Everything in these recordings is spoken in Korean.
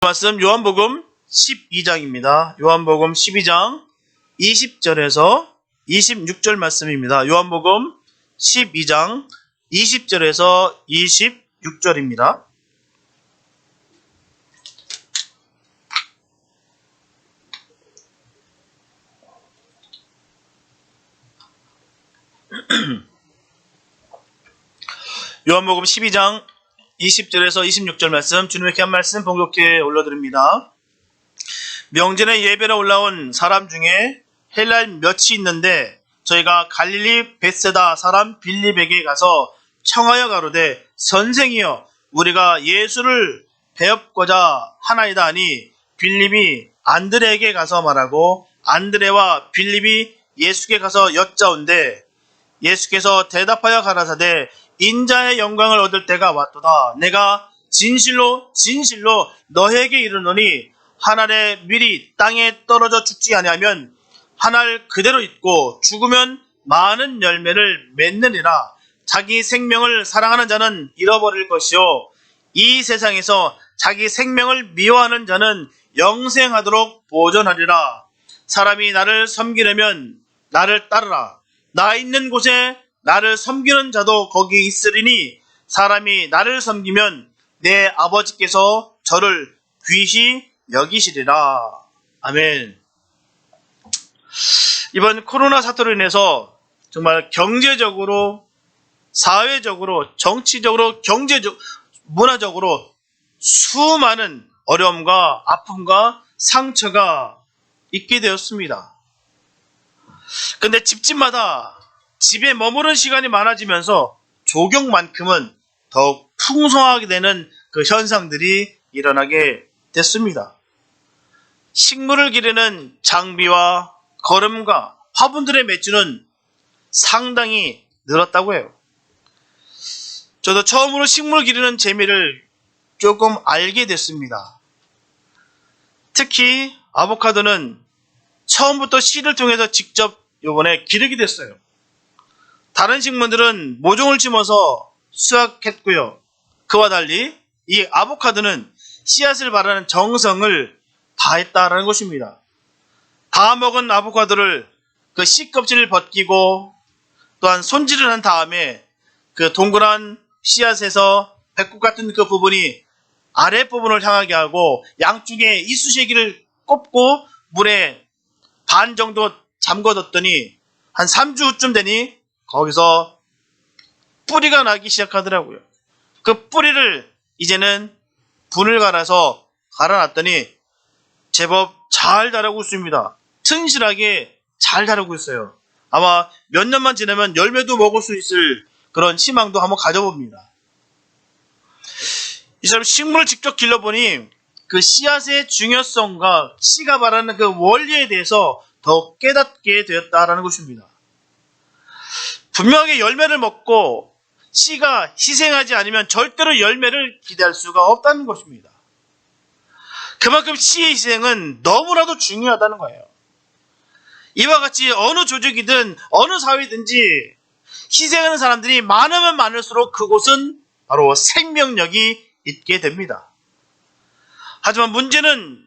말씀 요한복음 12장입니다. 요한복음 12장 20절에서 26절 말씀입니다. 요한복음 12장 20절에서 26절입니다. 요한복음 12장 20절에서 26절 말씀, 주님의 귀한 말씀 봉독해 올려드립니다. 명절에 예배로 올라온 사람 중에 헬라인 몇이 있는데 저희가 갈릴리 벳세다 사람 빌립에게 가서 청하여 가로되 선생이여 우리가 예수를 배웁고자 하나이다 하니 빌립이 안드레에게 가서 말하고 안드레와 빌립이 예수께 가서 여짜온대 예수께서 대답하여 가라사대 인자의 영광을 얻을 때가 왔도다. 내가 진실로 너에게 이르노니 한 알의 밀이 땅에 떨어져 죽지 아니하면 한 알 그대로 있고 죽으면 많은 열매를 맺느니라. 자기 생명을 사랑하는 자는 잃어버릴 것이요 이 세상에서 자기 생명을 미워하는 자는 영생하도록 보존하리라. 사람이 나를 섬기려면 나를 따르라. 나 있는 곳에 나를 섬기는 자도 거기 있으리니 사람이 나를 섬기면 내 아버지께서 저를 귀히 여기시리라. 아멘. 이번 코로나 사태로 인해서 정말 경제적으로, 사회적으로, 정치적으로, 경제적, 문화적으로 수많은 어려움과 아픔과 상처가 있게 되었습니다. 근데 집집마다 집에 머무른 시간이 많아지면서 조경만큼은 더욱 풍성하게 되는 그 현상들이 일어나게 됐습니다. 식물을 기르는 장비와 거름과 화분들의 매출은 상당히 늘었다고 해요. 저도 처음으로 식물 기르는 재미를 조금 알게 됐습니다. 특히 아보카도는 처음부터 씨를 통해서 직접 이번에 기르게 됐어요. 다른 식물들은 모종을 심어서 수확했고요. 그와 달리 이 아보카도는 씨앗을 바르는 정성을 다했다라는 것입니다. 다 먹은 아보카도를 그 씨 껍질을 벗기고 또한 손질을 한 다음에 그 동그란 씨앗에서 배꼽 같은 그 부분이 아래 부분을 향하게 하고 양쪽에 이쑤시개를 꼽고 물에 반 정도 잠궈뒀더니 한 3주 후쯤 되니 거기서 뿌리가 나기 시작하더라고요. 그 뿌리를 이제는 분을 갈아서 갈아놨더니 제법 잘 자라고 있습니다. 튼실하게 잘 자라고 있어요. 아마 몇 년만 지나면 열매도 먹을 수 있을 그런 희망도 한번 가져봅니다. 이 사람 식물을 직접 길러보니 그 씨앗의 중요성과 씨가 말하는 그 원리에 대해서 더 깨닫게 되었다라는 것입니다. 분명하게 열매를 먹고 씨가 희생하지 않으면 절대로 열매를 기대할 수가 없다는 것입니다. 그만큼 씨의 희생은 너무나도 중요하다는 거예요. 이와 같이 어느 조직이든 어느 사회든지 희생하는 사람들이 많으면 많을수록 그곳은 바로 생명력이 있게 됩니다. 하지만 문제는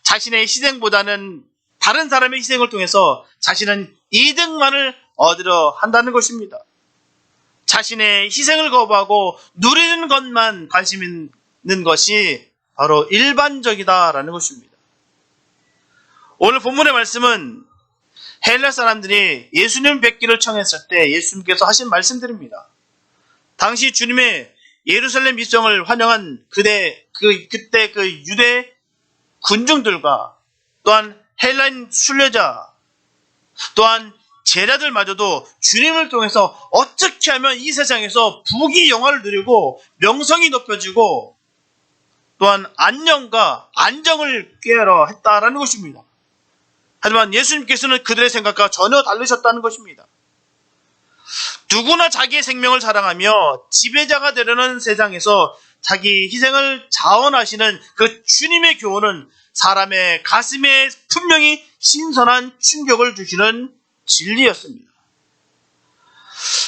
자신의 희생보다는 다른 사람의 희생을 통해서 자신은 이득만을 얻으려 한다는 것입니다. 자신의 희생을 거부하고 누리는 것만 관심 있는 것이 바로 일반적이다라는 것입니다. 오늘 본문의 말씀은 헬라 사람들이 예수님 뵙기를 청했을 때 예수님께서 하신 말씀들입니다. 당시 주님의 예루살렘 입성을 환영한 그때 그 유대 군중들과 또한 헬라인 순례자 또한 제자들마저도 주님을 통해서 어떻게 하면 이 세상에서 부귀 영화를 누리고 명성이 높여지고 또한 안녕과 안정을 꾀하려 했다라는 것입니다. 하지만 예수님께서는 그들의 생각과 전혀 다르셨다는 것입니다. 누구나 자기의 생명을 사랑하며 지배자가 되려는 세상에서 자기 희생을 자원하시는 그 주님의 교훈은 사람의 가슴에 분명히 신선한 충격을 주시는 진리였습니다.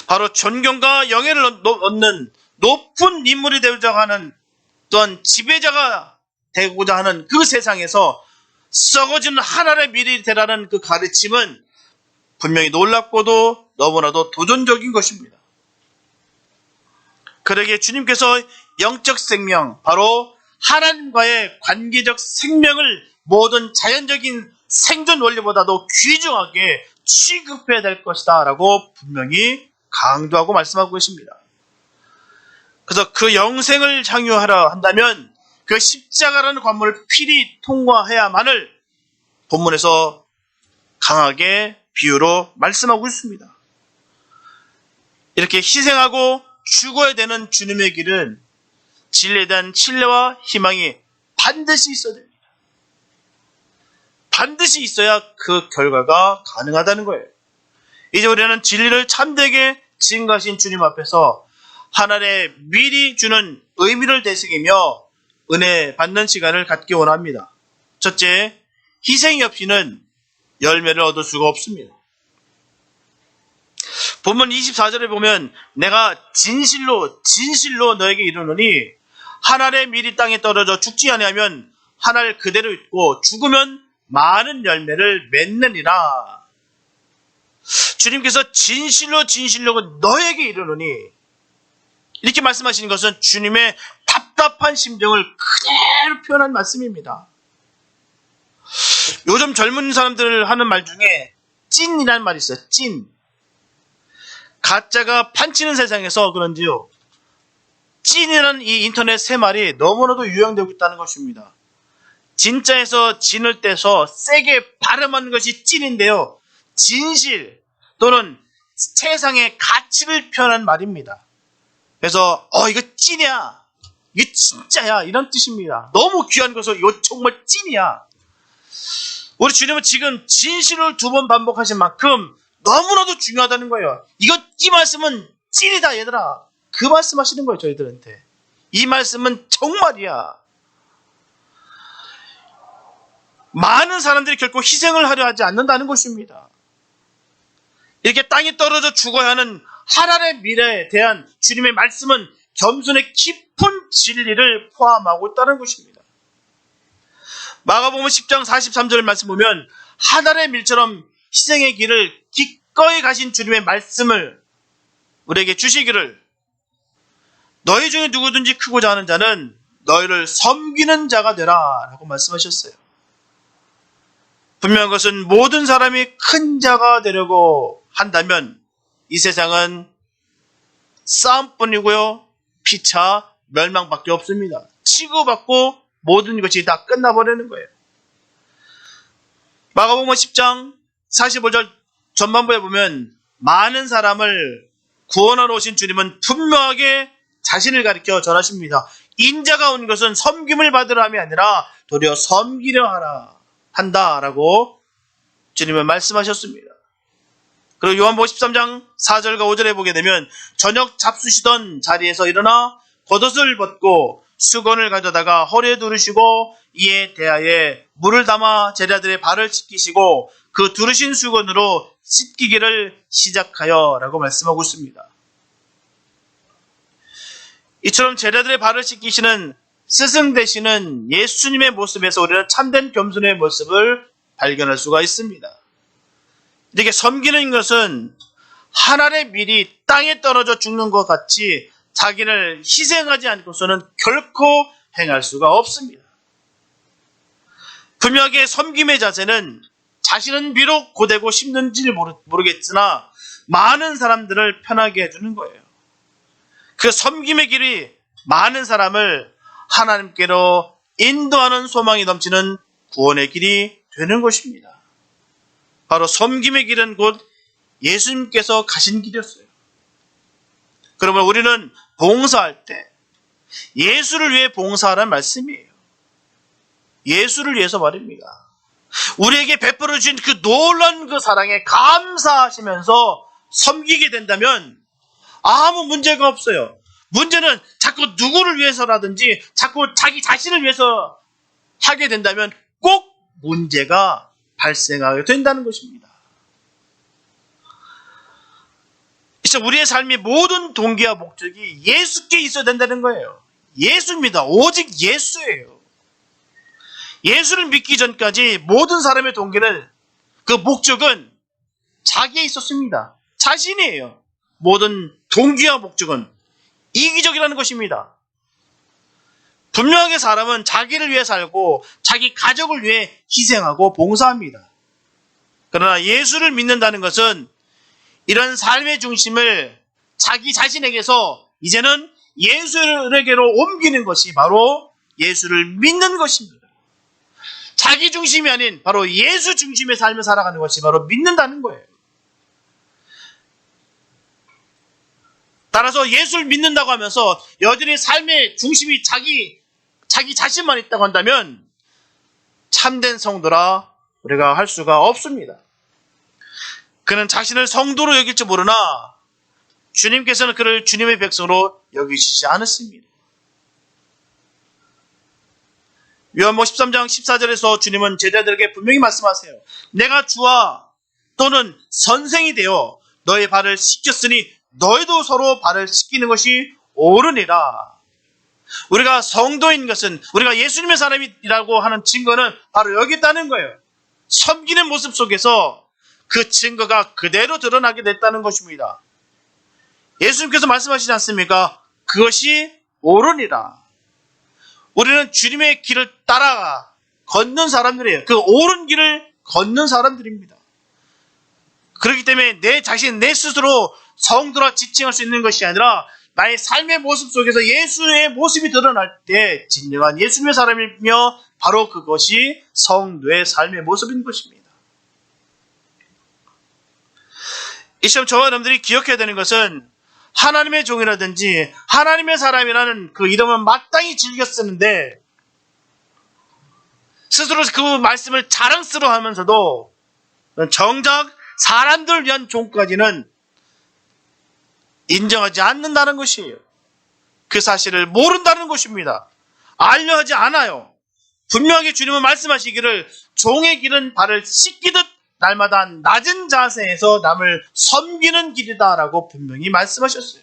바로 존경과 영예를 얻는 높은 인물이 되려고 하는 또한 지배자가 되고자 하는 그 세상에서 썩어지는 하나님의 미리 되라는 그 가르침은 분명히 놀랍고도 너무나도 도전적인 것입니다. 그러기에 주님께서 영적 생명, 바로 하나님과의 관계적 생명을 모든 자연적인 생존 원리보다도 귀중하게 취급해야 될 것이다 라고 분명히 강조하고 말씀하고 계십니다. 그래서 그 영생을 향유하라 한다면 그 십자가라는 관문을 필히 통과해야만을 본문에서 강하게 비유로 말씀하고 있습니다. 이렇게 희생하고 죽어야 되는 주님의 길은 진리에 대한 신뢰와 희망이 반드시 있어야 됩니다. 반드시 있어야 그 결과가 가능하다는 거예요. 이제 우리는 진리를 참되게 증거하신 주님 앞에서 하나님의 미리 주는 의미를 되새기며 은혜 받는 시간을 갖기 원합니다. 첫째, 희생이 없이는 열매를 얻을 수가 없습니다. 본문 24절에 보면 내가 진실로 너에게 이르노니 하나님의 미리 땅에 떨어져 죽지 아니하면 하나를 그대로 있고 죽으면 많은 열매를 맺느니라. 주님께서 진실로 너에게 이르노니 이렇게 말씀하시는 것은 주님의 답답한 심정을 그대로 표현한 말씀입니다. 요즘 젊은 사람들 하는 말 중에 찐이라는 말이 있어요. 찐. 가짜가 판치는 세상에서 그런지요, 찐이라는 이 인터넷 새말이 너무나도 유행되고 있다는 것입니다. 진짜에서 진을 떼서 세게 발음하는 것이 찐인데요, 진실 또는 세상의 가치를 표현한 말입니다. 그래서 이거 찐이야, 이게 진짜야, 이런 뜻입니다. 너무 귀한 것을 이거 정말 찐이야. 우리 주님은 지금 진실을 2번 반복하신 만큼 너무나도 중요하다는 거예요. 이 말씀은 찐이다 얘들아, 그 말씀 하시는 거예요. 저희들한테 이 말씀은 정말이야. 많은 사람들이 결코 희생을 하려 하지 않는다는 것입니다. 이렇게 땅에 떨어져 죽어야 하는 하나님의 미래에 대한 주님의 말씀은 겸손의 깊은 진리를 포함하고 있다는 것입니다. 마가복음 10장 43절 말씀 보면 하늘의 밀처럼 희생의 길을 기꺼이 가신 주님의 말씀을 우리에게 주시기를, 너희 중에 누구든지 크고자 하는 자는 너희를 섬기는 자가 되라 라고 말씀하셨어요. 분명한 것은 모든 사람이 큰 자가 되려고 한다면 이 세상은 싸움뿐이고요, 피차 멸망밖에 없습니다. 치고받고 모든 것이 다 끝나버리는 거예요. 마가복음 10장 45절 전반부에 보면 많은 사람을 구원하러 오신 주님은 분명하게 자신을 가리켜 전하십니다. 인자가 온 것은 섬김을 받으려 함이 아니라 도리어 섬기려 한다라고 주님은 말씀하셨습니다. 그리고 요한복음 13장 4절과 5절에 보게 되면 저녁 잡수시던 자리에서 일어나 겉옷을 벗고 수건을 가져다가 허리에 두르시고 이에 대하여 물을 담아 제자들의 발을 씻기시고 그 두르신 수건으로 씻기기를 시작하여 라고 말씀하고 있습니다. 이처럼 제자들의 발을 씻기시는 스승 되시는 예수님의 모습에서 우리는 참된 겸손의 모습을 발견할 수가 있습니다. 이렇게 섬기는 것은 하나님의 밀이 땅에 떨어져 죽는 것 같이 자기를 희생하지 않고서는 결코 행할 수가 없습니다. 분명하게 섬김의 자세는 자신은 비록 고되고 힘든지 모르겠으나 많은 사람들을 편하게 해주는 거예요. 그 섬김의 길이 많은 사람을 하나님께로 인도하는 소망이 넘치는 구원의 길이 되는 것입니다. 바로 섬김의 길은 곧 예수님께서 가신 길이었어요. 그러면 우리는 봉사할 때 예수를 위해 봉사하라는 말씀이에요. 예수를 위해서 말입니다. 우리에게 베풀어 주신 그 놀라운 그 사랑에 감사하시면서 섬기게 된다면 아무 문제가 없어요. 문제는 자꾸 누구를 위해서라든지 자꾸 자기 자신을 위해서 하게 된다면 꼭 문제가 발생하게 된다는 것입니다. 그래서 우리의 삶의 모든 동기와 목적이 예수께 있어야 된다는 거예요. 예수입니다. 오직 예수예요. 예수를 믿기 전까지 모든 사람의 동기는, 그 목적은 자기에 있었습니다. 자신이에요. 모든 동기와 목적은 이기적이라는 것입니다. 분명하게 사람은 자기를 위해 살고 자기 가족을 위해 희생하고 봉사합니다. 그러나 예수를 믿는다는 것은 이런 삶의 중심을 자기 자신에게서 이제는 예수에게로 옮기는 것이 바로 예수를 믿는 것입니다. 자기 중심이 아닌 바로 예수 중심의 삶을 살아가는 것이 바로 믿는다는 거예요. 따라서 예수를 믿는다고 하면서 여전히 삶의 중심이 자기 자신만 있다고 한다면 참된 성도라 우리가 할 수가 없습니다. 그는 자신을 성도로 여길지 모르나 주님께서는 그를 주님의 백성으로 여기시지 않았습니다. 요한복음 13장 14절에서 주님은 제자들에게 분명히 말씀하세요. 내가 주와 또는 선생이 되어 너의 발을 씻겼으니 너희도 서로 발을 씻기는 것이 옳으니라. 우리가 성도인 것은, 우리가 예수님의 사람이라고 하는 증거는 바로 여기 있다는 거예요. 섬기는 모습 속에서 그 증거가 그대로 드러나게 됐다는 것입니다. 예수님께서 말씀하시지 않습니까? 그것이 옳으니라. 우리는 주님의 길을 따라 걷는 사람들이에요. 그 옳은 길을 걷는 사람들입니다. 그렇기 때문에 내 자신, 내 스스로 성도라 지칭할 수 있는 것이 아니라 나의 삶의 모습 속에서 예수의 모습이 드러날 때 진정한 예수님의 사람이며 바로 그것이 성도의 삶의 모습인 것입니다. 이 시점 저와 여러분들이 기억해야 되는 것은 하나님의 종이라든지 하나님의 사람이라는 그 이름은 마땅히 즐겨 쓰는데 스스로 그 말씀을 자랑스러워 하면서도 정작 사람들을 위한 종까지는 인정하지 않는다는 것이에요. 그 사실을 모른다는 것입니다. 알려 하지 않아요. 분명하게 주님은 말씀하시기를 종의 길은 발을 씻기듯 날마다 낮은 자세에서 남을 섬기는 길이다라고 분명히 말씀하셨어요.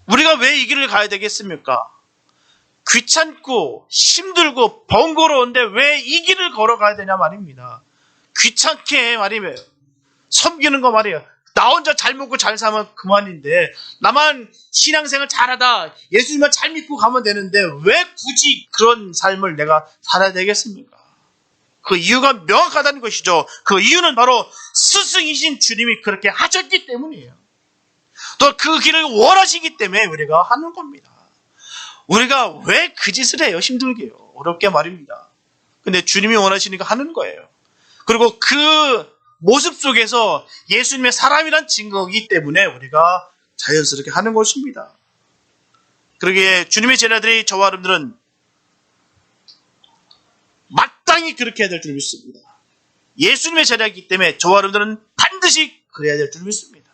우리가 왜 이 길을 가야 되겠습니까? 귀찮고 힘들고 번거로운데 왜 이 길을 걸어가야 되냐 말입니다. 귀찮게 말이에요. 섬기는 거 말이에요. 나 혼자 잘 먹고 잘 사면 그만인데 나만 신앙생활 잘하다 예수님만 잘 믿고 가면 되는데 왜 굳이 그런 삶을 내가 살아야 되겠습니까? 그 이유가 명확하다는 것이죠. 그 이유는 바로 스승이신 주님이 그렇게 하셨기 때문이에요. 또 그 길을 원하시기 때문에 우리가 하는 겁니다. 우리가 왜 그 짓을 해요? 힘들게요. 어렵게 말입니다. 근데 주님이 원하시니까 하는 거예요. 그리고 그 모습 속에서 예수님의 사람이란 증거이기 때문에 우리가 자연스럽게 하는 것입니다. 그러기에 주님의 제자들이 저와 여러분들은 마땅히 그렇게 해야 될 줄 믿습니다. 예수님의 제자이기 때문에 저와 여러분들은 반드시 그래야 될 줄 믿습니다.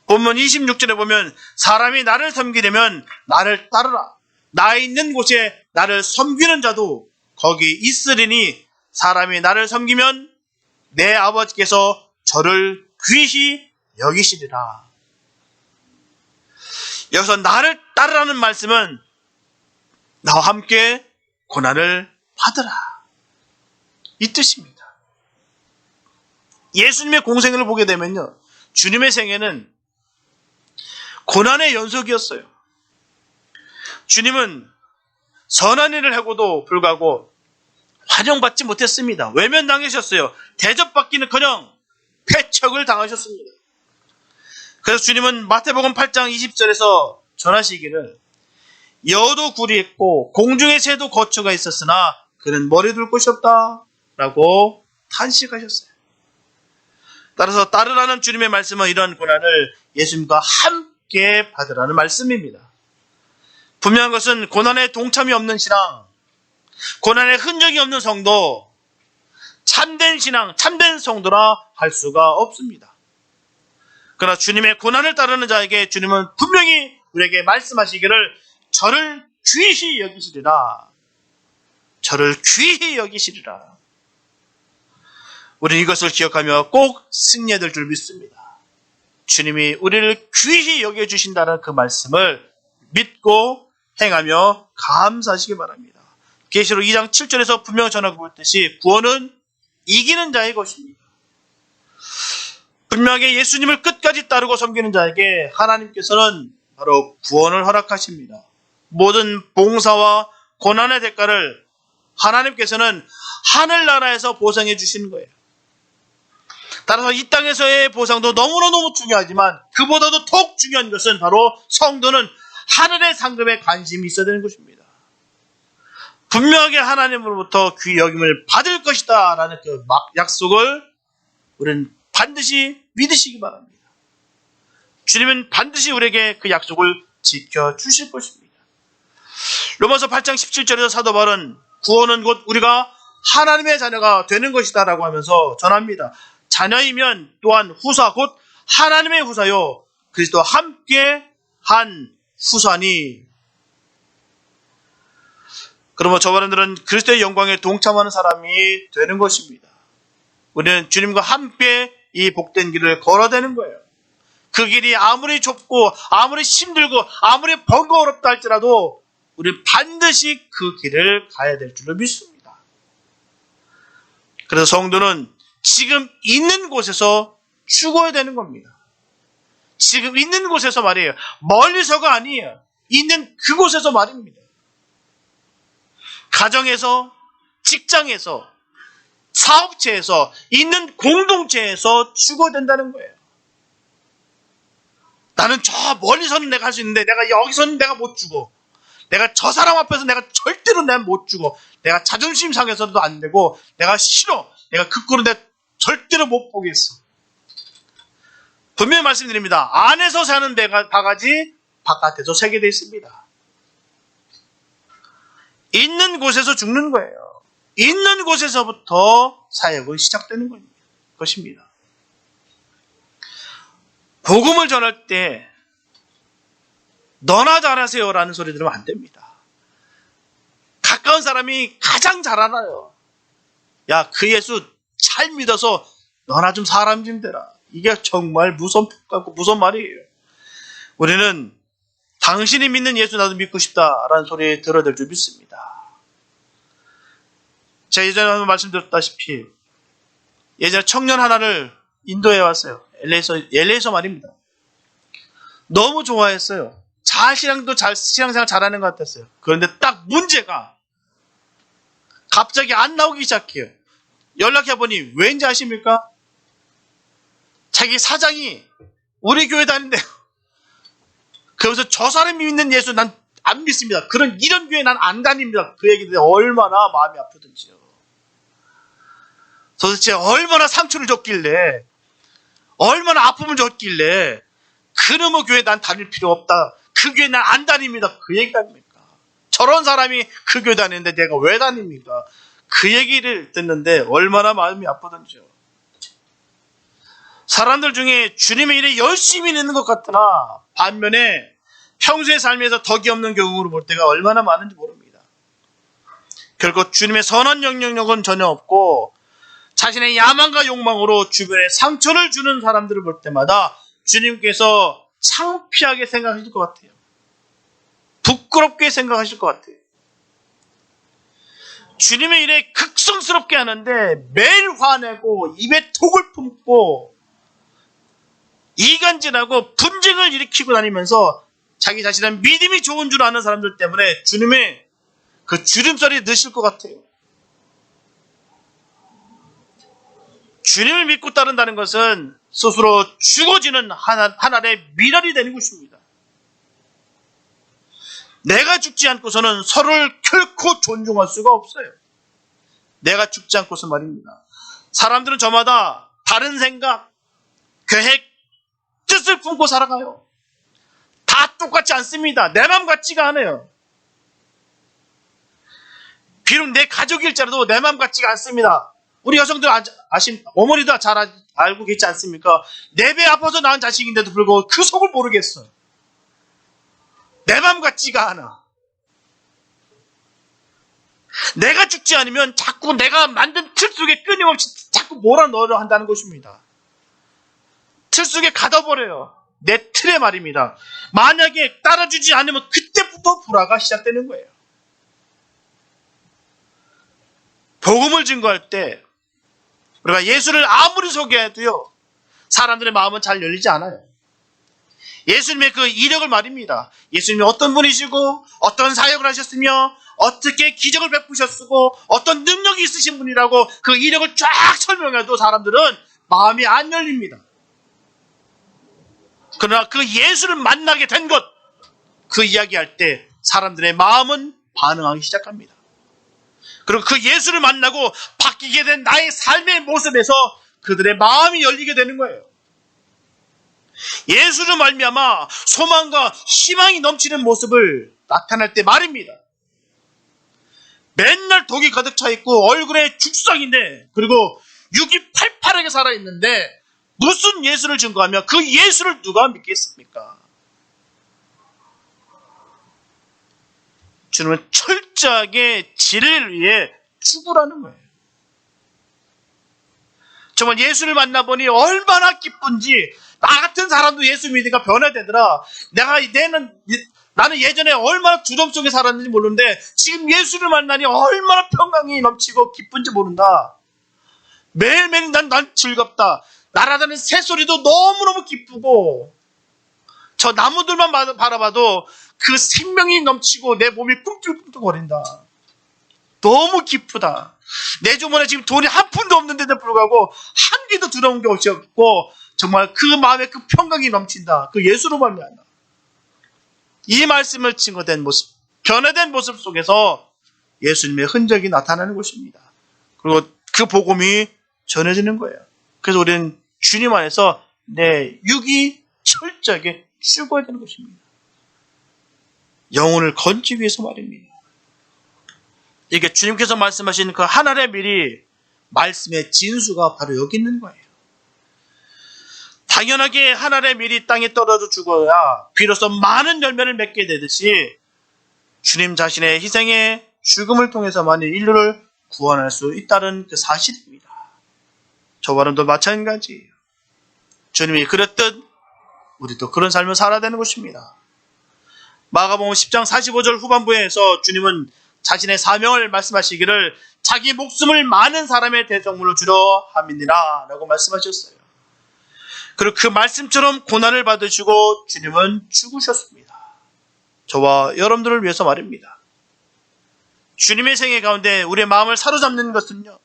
본문 26절에 보면 사람이 나를 섬기려면 나를 따르라. 나 있는 곳에 나를 섬기는 자도 거기 있으리니 사람이 나를 섬기면 내 아버지께서 저를 귀히 여기시리라. 여기서 나를 따르라는 말씀은 나와 함께 고난을 받으라. 이 뜻입니다. 예수님의 공생애를 보게 되면요. 주님의 생애는 고난의 연속이었어요. 주님은 선한 일을 하고도 불구하고 환영받지 못했습니다. 외면당하셨어요. 대접받기는커녕 패척을 당하셨습니다. 그래서 주님은 마태복음 8장 20절에서 전하시기를 여도 굴이 있고 공중의 새도 거처가 있었으나 그는 머리 둘 곳이 없다 라고 탄식하셨어요. 따라서 따르라는 주님의 말씀은 이러한 고난을 예수님과 함께 받으라는 말씀입니다. 분명한 것은 고난에 동참이 없는 신앙, 고난에 흔적이 없는 성도, 참된 신앙, 참된 성도라 할 수가 없습니다. 그러나 주님의 고난을 따르는 자에게 주님은 분명히 우리에게 말씀하시기를 저를 귀히 여기시리라. 저를 귀히 여기시리라. 우리는 이것을 기억하며 꼭 승리해야 될 줄 믿습니다. 주님이 우리를 귀히 여겨주신다는 그 말씀을 믿고 행하며 감사하시기 바랍니다. 계시록 2장 7절에서 분명히 전하고 있듯이 구원은 이기는 자의 것입니다. 분명하게 예수님을 끝까지 따르고 섬기는 자에게 하나님께서는 바로 구원을 허락하십니다. 모든 봉사와 고난의 대가를 하나님께서는 하늘나라에서 보상해 주시는 거예요. 따라서 이 땅에서의 보상도 너무너무 중요하지만 그보다도 더욱 중요한 것은 바로 성도는 하늘의 상급에 관심이 있어야 되는 것입니다. 분명하게 하나님으로부터 귀히 여김을 받을 것이다 라는 그 약속을 우리는 반드시 믿으시기 바랍니다. 주님은 반드시 우리에게 그 약속을 지켜주실 것입니다. 로마서 8장 17절에서 사도 바울은 구원은 곧 우리가 하나님의 자녀가 되는 것이다 라고 하면서 전합니다. 자녀이면 또한 후사 곧 하나님의 후사요 그리스도와 함께 한 후사니. 그러면 저 사람들은 그리스도의 영광에 동참하는 사람이 되는 것입니다. 우리는 주님과 함께 이 복된 길을 걸어대는 거예요. 그 길이 아무리 좁고 아무리 힘들고 아무리 번거롭다 할지라도 우리는 반드시 그 길을 가야 될 줄로 믿습니다. 그래서 성도는 지금 있는 곳에서 죽어야 되는 겁니다. 지금 있는 곳에서 말이에요. 멀리서가 아니에요. 있는 그곳에서 말입니다. 가정에서, 직장에서, 사업체에서, 있는 공동체에서 죽어야 된다는 거예요. 나는 저 멀리서는 내가 할 수 있는데 내가 여기서는 내가 못 죽어. 내가 저 사람 앞에서 내가 절대로 내가 못 죽어. 내가 자존심 상해서도 안 되고 내가 싫어. 내가 그 꼴은 내가 절대로 못 보겠어. 분명히 말씀드립니다. 안에서 사는 바가지 바깥에서 새게 되어 있습니다. 있는 곳에서 죽는 거예요. 있는 곳에서부터 사역이 시작되는 것입니다. 복음을 전할 때 너나 잘하세요라는 소리 들으면 안 됩니다. 가까운 사람이 가장 잘 알아요. 야, 그 예수 잘 믿어서 너나 좀 사람 좀 되라. 이게 정말 무서운 말이에요. 우리는 당신이 믿는 예수 나도 믿고 싶다라는 소리 들어야 될 줄 믿습니다. 제가 예전에 한번 말씀드렸다시피 예전에 청년 하나를 인도에 왔어요. LA에서 말입니다. 너무 좋아했어요. 신앙생활 잘하는 것 같았어요. 그런데 딱 문제가 갑자기 안 나오기 시작해요. 연락해보니 왠지 아십니까? 자기 사장이 우리 교회 다닌대요. 그러면서 저 사람이 믿는 예수 난 안 믿습니다. 이런 교회 난 안 다닙니다. 그 얘기 듣는데 얼마나 마음이 아프든지요. 도대체 얼마나 상처를 줬길래 얼마나 아픔을 줬길래 그놈의 교회 난 다닐 필요 없다. 그 교회 난 안 다닙니다. 그 얘기 아닙니까? 저런 사람이 그 교회 다니는데 내가 왜 다닙니까? 그 얘기를 듣는데 얼마나 마음이 아프던지요. 사람들 중에 주님의 일에 열심히 있는 것 같으나 반면에 평소의 삶에서 덕이 없는 경우로 볼 때가 얼마나 많은지 모릅니다. 결국 주님의 선한 영향력은 전혀 없고 자신의 야망과 욕망으로 주변에 상처를 주는 사람들을 볼 때마다 주님께서 창피하게 생각하실 것 같아요. 부끄럽게 생각하실 것 같아요. 주님의 일에 극성스럽게 하는데 매일 화내고 입에 독을 품고 이간질하고 분쟁을 일으키고 다니면서 자기 자신은 믿음이 좋은 줄 아는 사람들 때문에 주님의 그 주름살이 넣으실 것 같아요. 주님을 믿고 따른다는 것은 스스로 죽어지는 하나의 미랄이 되는 것입니다. 내가 죽지 않고서는 서로를 결코 존중할 수가 없어요. 내가 죽지 않고서 말입니다. 사람들은 저마다 다른 생각, 계획, 뜻을 품고 살아가요. 다 똑같지 않습니다. 내 마음 같지가 않아요. 비록 내 가족일지라도 내 마음 같지가 않습니다. 우리 여성들 어머니도 잘 알고 계시지 않습니까? 내 배 아파서 낳은 자식인데도 불구하고 그 속을 모르겠어요. 내 마음 같지가 않아. 내가 죽지 않으면 자꾸 내가 만든 틀 속에 끊임없이 자꾸 몰아넣으려 한다는 것입니다. 틀 속에 가둬버려요. 내 틀에 말입니다. 만약에 따라주지 않으면 그때부터 불화가 시작되는 거예요. 복음을 증거할 때 우리가 예수를 아무리 소개해도요, 사람들의 마음은 잘 열리지 않아요. 예수님의 그 이력을 말입니다. 예수님이 어떤 분이시고 어떤 사역을 하셨으며 어떻게 기적을 베푸셨고 어떤 능력이 있으신 분이라고 그 이력을 쫙 설명해도 사람들은 마음이 안 열립니다. 그러나 그 예수를 만나게 된 것, 그 이야기할 때 사람들의 마음은 반응하기 시작합니다. 그리고 그 예수를 만나고 바뀌게 된 나의 삶의 모습에서 그들의 마음이 열리게 되는 거예요. 예수를 말미암아 소망과 희망이 넘치는 모습을 나타낼 때 말입니다. 맨날 독이 가득 차 있고 얼굴에 죽상인데, 그리고 육이 팔팔하게 살아있는데 무슨 예수를 증거하며 그 예수를 누가 믿겠습니까? 주님은 철저하게 진리를 위해 죽으라는 거예요. 정말 예수를 만나보니 얼마나 기쁜지, 나 같은 사람도 예수 믿으니까 변화되더라. 나는 예전에 얼마나 두려움 속에 살았는지 모르는데 지금 예수를 만나니 얼마나 평강이 넘치고 기쁜지 모른다. 매일매일 난 즐겁다. 날아다니는 새소리도 너무너무 기쁘고, 저 나무들만 바라봐도 그 생명이 넘치고 내 몸이 꿈틀꿈틀거린다. 너무 기쁘다. 내 주머니에 지금 돈이 한 푼도 없는데도 불구하고 한 개도 두려운 게 없고 정말 그 마음에 그 평강이 넘친다. 그 예수로 말미암아. 이 말씀을 증거된 모습, 변화된 모습 속에서 예수님의 흔적이 나타나는 것입니다. 그리고 그 복음이 전해지는 거예요. 그래서 우리는 주님 안에서 내 육이 철저하게 죽어야 되는 것입니다. 영혼을 건지기 위해서 말입니다. 이게 주님께서 말씀하신 그 하늘의 미리, 말씀의 진수가 바로 여기 있는 거예요. 당연하게 하늘의 밀이 땅에 떨어져 죽어야 비로소 많은 열매를 맺게 되듯이 주님 자신의 희생의 죽음을 통해서만 인류를 구원할 수 있다는 그 사실입니다. 저와는도 마찬가지예요. 주님이 그랬듯 우리도 그런 삶을 살아야 되는 것입니다. 마가복음 10장 45절 후반부에서 주님은 자신의 사명을 말씀하시기를 자기 목숨을 많은 사람의 대성물로 주려 함이니라 라고 말씀하셨어요. 그리고 그 말씀처럼 고난을 받으시고 주님은 죽으셨습니다. 저와 여러분들을 위해서 말입니다. 주님의 생애 가운데 우리의 마음을 사로잡는 것은요,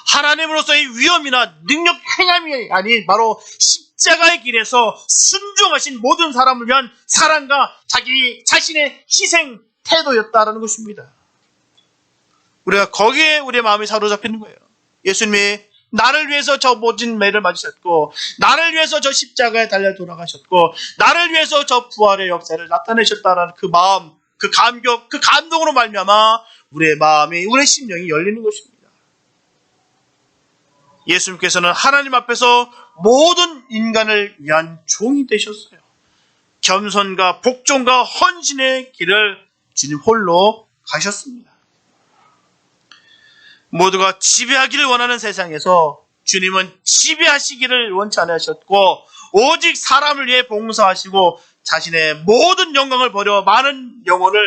하나님으로서의 위엄이나 능력 행함이 아닌 바로 십자가의 길에서 순종하신 모든 사람을 위한 사랑과 자기 자신의 희생 태도였다라는 것입니다. 우리가 거기에 우리의 마음이 사로잡히는 거예요. 예수님이 나를 위해서 저 모진 매를 맞으셨고, 나를 위해서 저 십자가에 달려 돌아가셨고, 나를 위해서 저 부활의 역사를 나타내셨다라는 그 마음, 그 감격, 그 감동으로 말미암아 우리의 마음이, 우리의 심령이 열리는 것입니다. 예수님께서는 하나님 앞에서 모든 인간을 위한 종이 되셨어요. 겸손과 복종과 헌신의 길을 주님 홀로 가셨습니다. 모두가 지배하기를 원하는 세상에서 주님은 지배하시기를 원치 않으셨고, 오직 사람을 위해 봉사하시고 자신의 모든 영광을 버려 많은 영혼을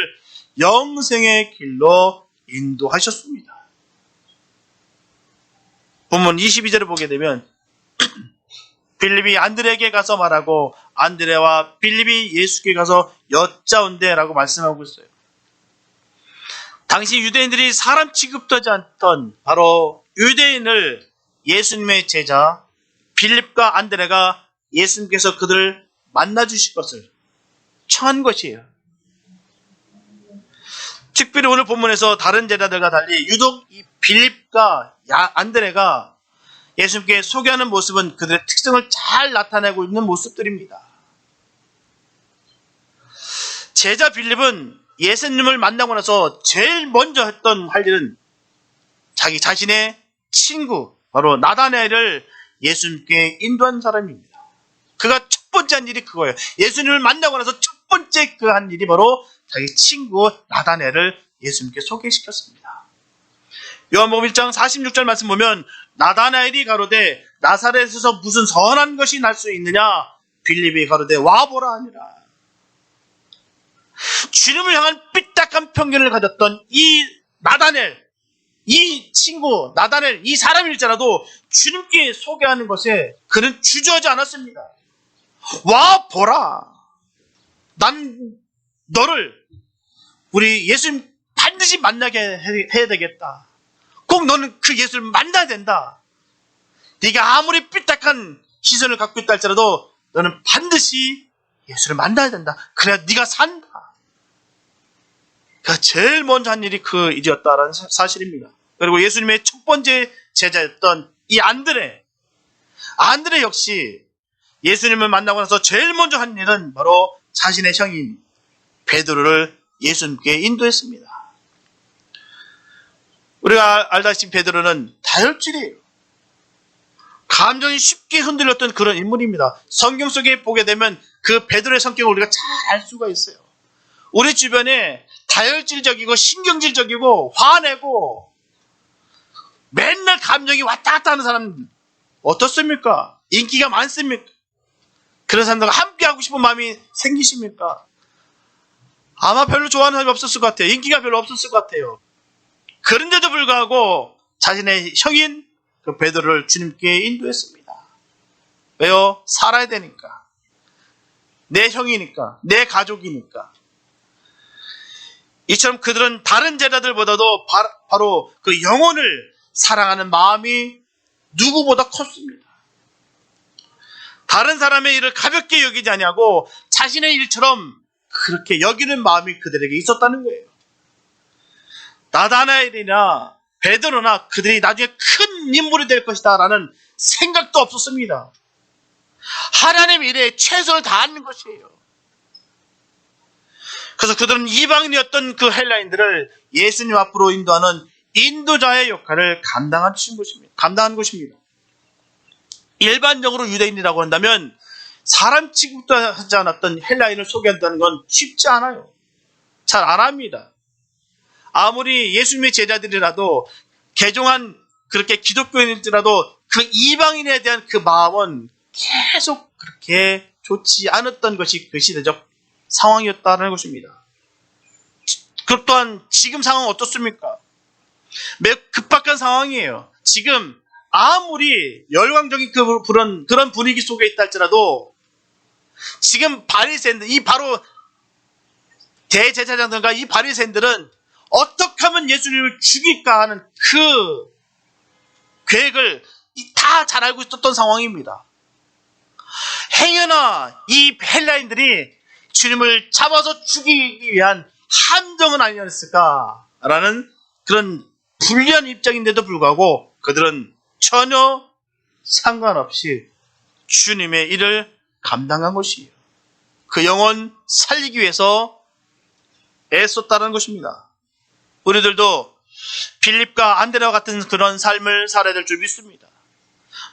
영생의 길로 인도하셨습니다. 본문 22절을 보게 되면 빌립이 안드레에게 가서 말하고 안드레와 빌립이 예수께 가서 여짜온대 라고 말씀하고 있어요. 당시 유대인들이 사람 취급도 하지 않던 바로 유대인을 예수님의 제자 빌립과 안드레가 예수님께서 그들을 만나주실 것을 청한 것이에요. 특별히 오늘 본문에서 다른 제자들과 달리 유독 이 빌립과 안드레가 예수님께 소개하는 모습은 그들의 특성을 잘 나타내고 있는 모습들입니다. 제자 빌립은 예수님을 만나고 나서 제일 먼저 했던 할 일은 자기 자신의 친구, 바로 나다나엘을 예수님께 인도한 사람입니다. 그가 첫 번째 한 일이 그거예요. 예수님을 만나고 나서 첫 번째 그 한 일이 바로 자기 친구 나다나엘을 예수님께 소개시켰습니다. 요한복음 1장 46절 말씀 보면 나다나엘이 가로되 나사렛에서 무슨 선한 것이 날 수 있느냐, 빌립이 가로되 와보라 하니라. 주님을 향한 삐딱한 편견을 가졌던 이 나다넬, 이 친구 나다넬, 이 사람일지라도 주님께 소개하는 것에 그는 주저하지 않았습니다. 와보라. 난 너를 우리 예수님 반드시 만나게 해야 되겠다. 꼭 너는 그 예수를 만나야 된다. 네가 아무리 삐딱한 시선을 갖고 있다 할지라도 너는 반드시 예수를 만나야 된다. 그래야 네가 산다. 그가 제일 먼저 한 일이 그 일이었다라는 사실입니다. 그리고 예수님의 첫 번째 제자였던 이 안드레 역시 예수님을 만나고 나서 제일 먼저 한 일은 바로 자신의 형인 베드로를 예수님께 인도했습니다. 우리가 알다시피 베드로는 다혈질이에요. 감정이 쉽게 흔들렸던 그런 인물입니다. 성경 속에 보게 되면 그 베드로의 성격을 우리가 잘 알 수가 있어요. 우리 주변에 다혈질적이고 신경질적이고 화내고 맨날 감정이 왔다 갔다 하는 사람 어떻습니까? 인기가 많습니까? 그런 사람들과 함께하고 싶은 마음이 생기십니까? 아마 별로 좋아하는 사람이 없었을 것 같아요. 인기가 별로 없었을 것 같아요. 그런데도 불구하고 자신의 형인 그 베드로를 주님께 인도했습니다. 왜요? 살아야 되니까. 내 형이니까. 내 가족이니까. 이처럼 그들은 다른 제자들보다도 바로 그 영혼을 사랑하는 마음이 누구보다 컸습니다. 다른 사람의 일을 가볍게 여기지 아니하고 자신의 일처럼 그렇게 여기는 마음이 그들에게 있었다는 거예요. 나다나엘이나 베드로나 그들이 나중에 큰 인물이 될 것이다 라는 생각도 없었습니다. 하나님의 일에 최선을 다하는 것이에요. 그래서 그들은 이방인이었던 그 헬라인들을 예수님 앞으로 인도하는 인도자의 역할을 감당한 것입니다. 일반적으로 유대인이라고 한다면 사람 취급도 하지 않았던 헬라인을 소개한다는 건 쉽지 않아요. 잘 안 합니다. 아무리 예수님의 제자들이라도 개종한 그렇게 기독교인일지라도 그 이방인에 대한 그 마음은 계속 그렇게 좋지 않았던 것이 그 시대적 상황이었다는 것입니다. 그 또한 지금 상황은 어떻습니까? 매우 급박한 상황이에요. 지금 아무리 열광적인 그런 분위기 속에 있다 할지라도 지금 바리새인들, 이 바로 대제사장들과 이 바리새인들은 어떻게 하면 예수님을 죽일까 하는 그 계획을 다 잘 알고 있었던 상황입니다. 행여나 이 헬라인들이 주님을 잡아서 죽이기 위한 함정은 아니었을까라는 그런 불리한 입장인데도 불구하고 그들은 전혀 상관없이 주님의 일을 감당한 것이에요. 그 영혼 살리기 위해서 애썼다는 것입니다. 우리들도 빌립과 안드레와 같은 그런 삶을 살아야 될 줄 믿습니다.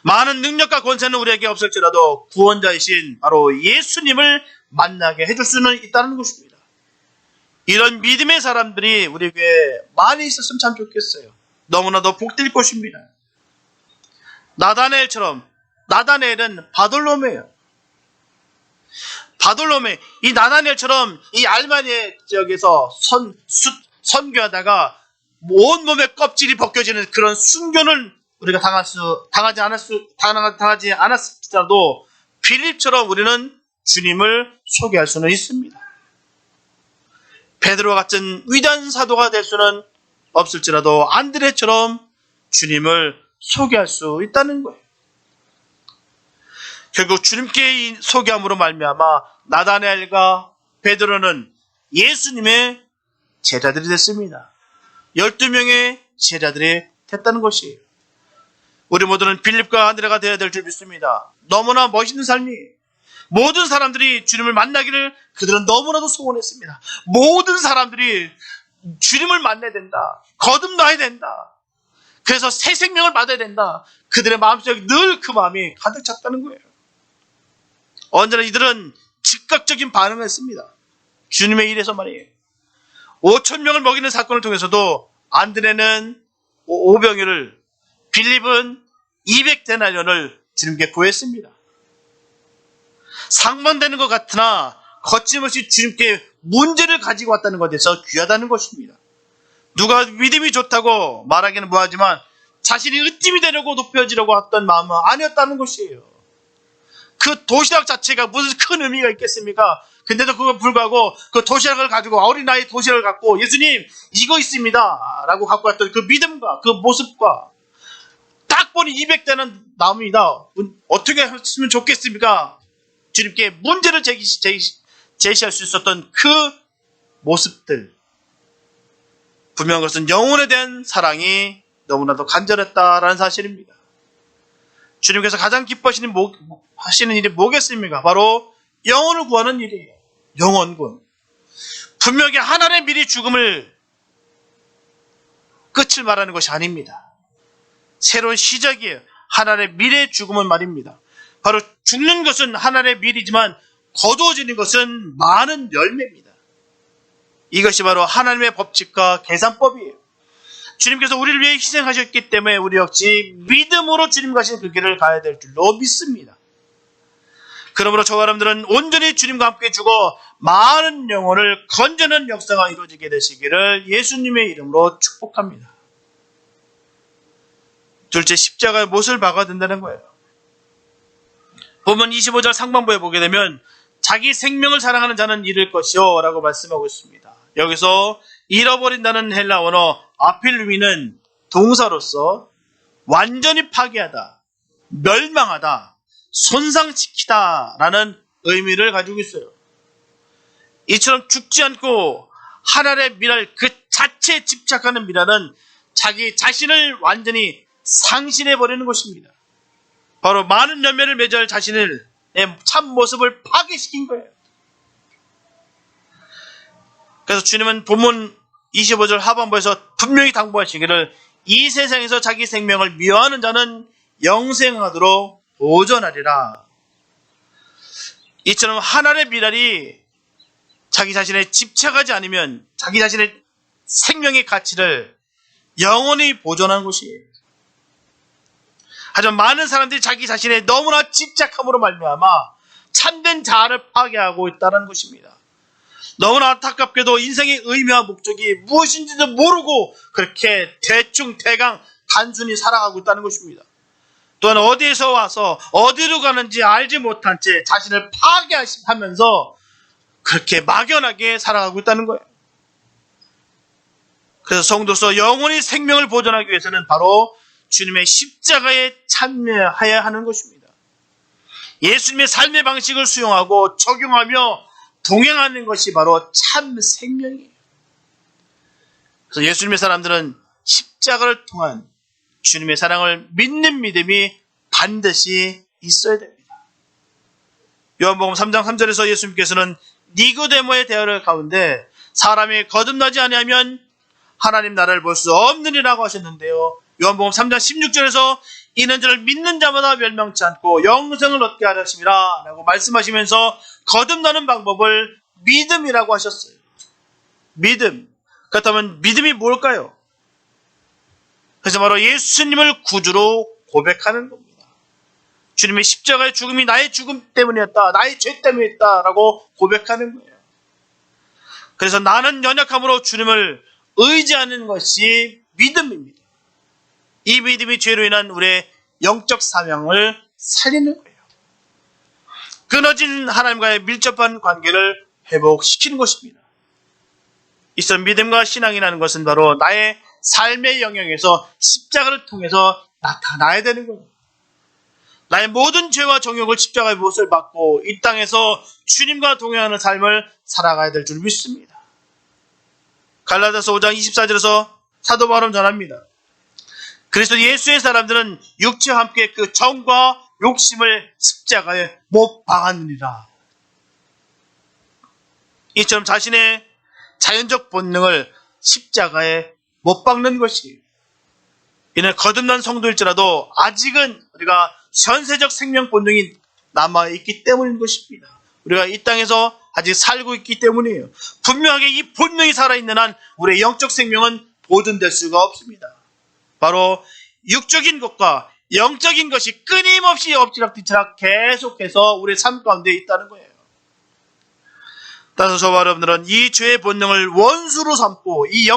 많은 능력과 권세는 우리에게 없을지라도 구원자이신 바로 예수님을 만나게 해줄 수는 있다는 것입니다. 이런 믿음의 사람들이 우리에게 많이 있었으면 참 좋겠어요. 너무나도 복될 것입니다. 나다넬은 바돌로메예요. 이 나다넬처럼 이 알마니아 지역에서 선교하다가 온몸의 껍질이 벗겨지는 그런 순교는 우리가 당하지 않았을지라도 빌립처럼 우리는 주님을 소개할 수는 있습니다. 베드로 같은 위대한 사도가 될 수는 없을지라도 안드레처럼 주님을 소개할 수 있다는 거예요. 결국 주님께 소개함으로 말미암아 나다나엘과 베드로는 예수님의 제자들이 됐습니다. 12명의 제자들이 됐다는 것이에요. 우리 모두는 빌립과 안드레가 되어야 될 줄 믿습니다. 너무나 멋있는 삶이 모든 사람들이 주님을 만나기를 그들은 너무나도 소원했습니다. 모든 사람들이 주님을 만나야 된다. 거듭나야 된다. 그래서 새 생명을 받아야 된다. 그들의 마음속에 늘 그 마음이 가득 찼다는 거예요. 언제나 이들은 즉각적인 반응을 했습니다. 주님의 일에서 말이에요. 5,000명을 먹이는 사건을 통해서도 안드레는 5병이를, 빌립은 200데나리온을 주님께 구했습니다. 상반되는 것 같으나 거침없이 주님께 문제를 가지고 왔다는 것에 대해서 귀하다는 것입니다. 누가 믿음이 좋다고 말하기는 뭐하지만 자신이 으뜸이 되려고 높여지려고 했던 마음은 아니었다는 것이에요. 그 도시락 자체가 무슨 큰 의미가 있겠습니까? 근데도 그거 불구하고 그 도시락을 가지고, 어린아이 도시락을 갖고 예수님 이거 있습니다 라고 갖고 왔던 그 믿음과 그 모습과, 딱 보니 200대는 나옵니다. 어떻게 했으면 좋겠습니까? 주님께 문제를 제시할 수 있었던 그 모습들, 분명한 것은 영혼에 대한 사랑이 너무나도 간절했다라는 사실입니다. 주님께서 가장 기뻐하시는 일이 뭐겠습니까? 바로 영혼을 구하는 일이에요. 영혼군. 분명히 하나님의 미리 죽음을 끝을 말하는 것이 아닙니다. 새로운 시작이에요. 하나님의 미래 죽음은 말입니다. 바로 죽는 것은 하나님의 미리지만 거두어지는 것은 많은 열매입니다. 이것이 바로 하나님의 법칙과 계산법이에요. 주님께서 우리를 위해 희생하셨기 때문에 우리 역시 믿음으로 주님 가신 그 길을 가야 될 줄로 믿습니다. 그러므로 저와 여러분들은 온전히 주님과 함께 죽어 많은 영혼을 건져내는 역사가 이루어지게 되시기를 예수님의 이름으로 축복합니다. 둘째, 십자가의 못을 박아야 된다는 거예요. 본문 25절 상반부에 보게 되면 자기 생명을 사랑하는 자는 잃을 것이요 라고 말씀하고 있습니다. 여기서 잃어버린다는 헬라 원어 아필루미는 동사로서 완전히 파괴하다, 멸망하다, 손상시키다 라는 의미를 가지고 있어요. 이처럼 죽지 않고 하나님의 미랄 그 자체에 집착하는 미랄은 자기 자신을 완전히 상실해버리는 것입니다. 바로 많은 열매를 맺을 자신의 참 모습을 파괴시킨 거예요. 그래서 주님은 본문 25절 하반부에서 분명히 당부하시기를 이 세상에서 자기 생명을 미워하는 자는 영생하도록 도전하리라. 이처럼 하나님의 미랄이 자기 자신에 집착하지 않으면 자기 자신의 생명의 가치를 영원히 보존하는 것이에요. 하지만 많은 사람들이 자기 자신의 너무나 집착함으로 말미암아 참된 자아를 파괴하고 있다는 것입니다. 너무나 안타깝게도 인생의 의미와 목적이 무엇인지도 모르고 그렇게 대충 대강 단순히 살아가고 있다는 것입니다. 또한 어디에서 와서 어디로 가는지 알지 못한 채 자신을 파괴하면서 그렇게 막연하게 살아가고 있다는 거예요. 그래서 성도로서 영원히 생명을 보존하기 위해서는 바로 주님의 십자가에 참여해야 하는 것입니다. 예수님의 삶의 방식을 수용하고 적용하며 동행하는 것이 바로 참 생명이에요. 그래서 예수님의 사람들은 십자가를 통한 주님의 사랑을 믿는 믿음이 반드시 있어야 됩니다. 요한복음 3장 3절에서 예수님께서는 니고데모의 대화를 가운데 사람이 거듭나지 아니하면 하나님 나라를 볼 수 없느니라고 하셨는데요. 요한복음 3장 16절에서 이는 저를 믿는 자마다 멸망치 않고 영생을 얻게 하려 하심이라 라고 말씀하시면서 거듭나는 방법을 믿음이라고 하셨어요. 믿음. 그렇다면 믿음이 뭘까요? 그래서 바로 예수님을 구주로 고백하는 겁니다. 주님의 십자가의 죽음이 나의 죽음 때문이었다, 나의 죄 때문이었다 라고 고백하는 거예요. 그래서 나는 연약함으로 주님을 의지하는 것이 믿음입니다. 이 믿음이 죄로 인한 우리의 영적 사명을 살리는 거예요. 끊어진 하나님과의 밀접한 관계를 회복시키는 것입니다. 이처럼 믿음과 신앙이라는 것은 바로 나의 삶의 영역에서 십자가를 통해서 나타나야 되는 거예요. 나의 모든 죄와 정욕을 십자가의 못을 받고 이 땅에서 주님과 동행하는 삶을 살아가야 될 줄 믿습니다. 갈라디아서 5장 24절에서 사도 바울은 전합니다. 그래서 예수의 사람들은 육체와 함께 그 정과 욕심을 십자가에 못 박았느니라. 이처럼 자신의 자연적 본능을 십자가에 못 박는 것이에요. 이는 거듭난 성도일지라도 아직은 우리가 현세적 생명 본능이 남아있기 때문인 것입니다. 우리가 이 땅에서 아직 살고 있기 때문이에요. 분명하게 이 본능이 살아있는 한 우리의 영적 생명은 보존될 수가 없습니다. 바로 육적인 것과 영적인 것이 끊임없이 엎치락뒤치락 계속해서 우리의 삶 가운데 있다는 거예요. 따라서 저와 여러분들은 이 죄의 본능을 원수로 삼고 이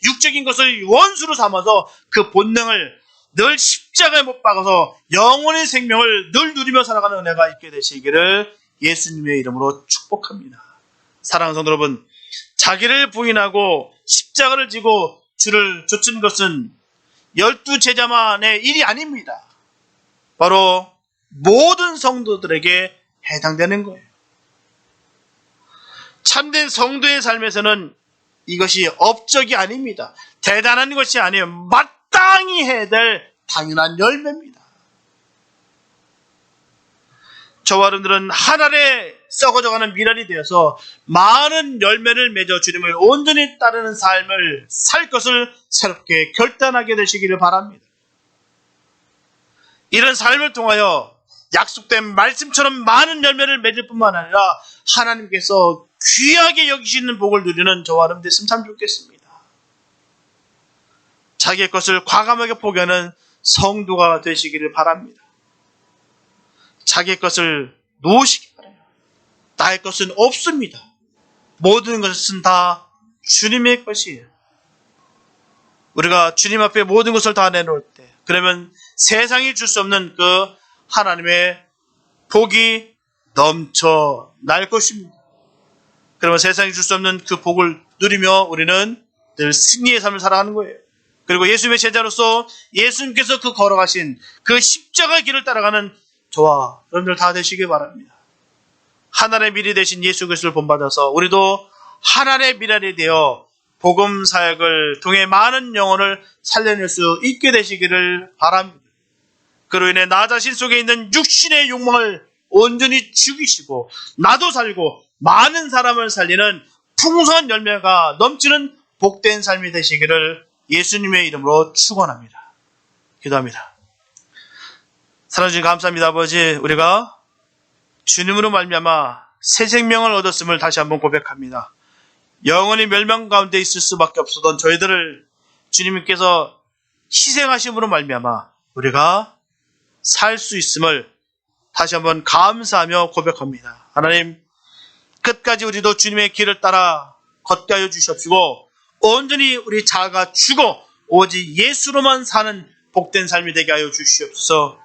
육적인 것을 원수로 삼아서 그 본능을 늘 십자가에 못 박아서 영원의 생명을 늘 누리며 살아가는 은혜가 있게 되시기를 예수님의 이름으로 축복합니다. 사랑하는 성도 여러분, 자기를 부인하고 십자가를 지고 주를 좇은 것은 12제자만의 일이 아닙니다. 바로 모든 성도들에게 해당되는 거예요. 참된 성도의 삶에서는 이것이 업적이 아닙니다. 대단한 것이 아니에요. 마땅히 해야 될 당연한 열매입니다. 저와 여러분들은 하늘에 썩어져가는 미랄이 되어서 많은 열매를 맺어 주님을 온전히 따르는 삶을 살 것을 새롭게 결단하게 되시기를 바랍니다. 이런 삶을 통하여 약속된 말씀처럼 많은 열매를 맺을 뿐만 아니라 하나님께서 귀하게 여기시는 복을 누리는 저와 여러분 됐으면 참 좋겠습니다. 자기의 것을 과감하게 포기하는 성도가 되시기를 바랍니다. 자기의 것을 놓으시기 바라요. 나의 것은 없습니다. 모든 것은 다 주님의 것이에요. 우리가 주님 앞에 모든 것을 다 내놓을 때, 그러면 세상이 줄 수 없는 그 하나님의 복이 넘쳐날 것입니다. 그러면 세상이 줄 수 없는 그 복을 누리며 우리는 늘 승리의 삶을 살아가는 거예요. 그리고 예수님의 제자로서 예수님께서 그 걸어가신 그 십자가의 길을 따라가는 저와 여러분들 다 되시길 바랍니다. 하나님의 미리 되신 예수 그리스도를 본받아서 우리도 하나님의 미랄이 되어 복음 사역을 통해 많은 영혼을 살려낼 수 있게 되시기를 바랍니다. 그로 인해 나 자신 속에 있는 육신의 욕망을 온전히 죽이시고 나도 살고 많은 사람을 살리는 풍성한 열매가 넘치는 복된 삶이 되시기를 예수님의 이름으로 축원합니다. 기도합니다. 사랑하는 주님 감사합니다. 아버지, 우리가 주님으로 말미암아 새 생명을 얻었음을 다시 한번 고백합니다. 영원히 멸망 가운데 있을 수밖에 없었던 저희들을 주님께서 희생하심으로 말미암아 우리가 살 수 있음을 다시 한번 감사하며 고백합니다. 하나님, 끝까지 우리도 주님의 길을 따라 걷게 하여 주시옵시고 온전히 우리 자아가 죽어 오직 예수로만 사는 복된 삶이 되게 하여 주시옵소서.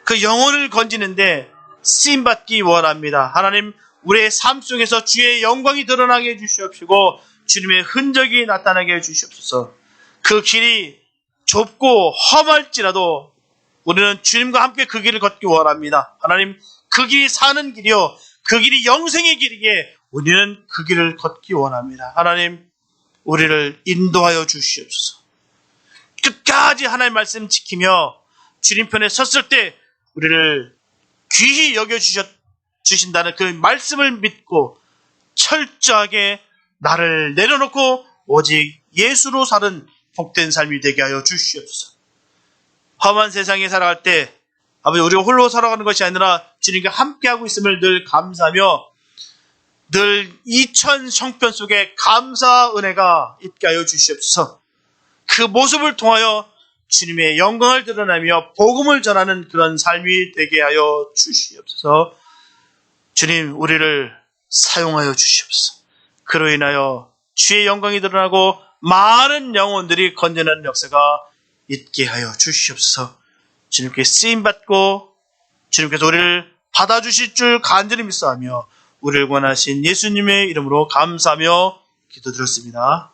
그 영혼을 건지는데 쓰임받기 원합니다. 하나님, 우리의 삶 속에서 주의 영광이 드러나게 해주시옵시고 주님의 흔적이 나타나게 해주시옵소서. 그 길이 좁고 험할지라도 우리는 주님과 함께 그 길을 걷기 원합니다. 하나님, 그 길이 사는 길이요, 그 길이 영생의 길이기에 우리는 그 길을 걷기 원합니다. 하나님, 우리를 인도하여 주시옵소서. 끝까지 하나님의 말씀 지키며 주님 편에 섰을 때 우리를 귀히 여겨주신다는 그 말씀을 믿고 철저하게 나를 내려놓고 오직 예수로 사는 복된 삶이 되게 하여 주시옵소서. 험한 세상에 살아갈 때 아버지, 우리가 홀로 살아가는 것이 아니라 주님과 함께하고 있음을 늘 감사하며 늘 2000 형편 속에 감사 은혜가 있게 하여 주시옵소서. 그 모습을 통하여 주님의 영광을 드러내며 복음을 전하는 그런 삶이 되게 하여 주시옵소서. 주님, 우리를 사용하여 주시옵소서. 그로 인하여 주의 영광이 드러나고 많은 영혼들이 건져내는 역사가 있게 하여 주시옵소서. 주님께 쓰임받고 주님께서 우리를 받아주실 줄 간절히 믿사하며 우리를 원하신 예수님의 이름으로 감사하며 기도드렸습니다.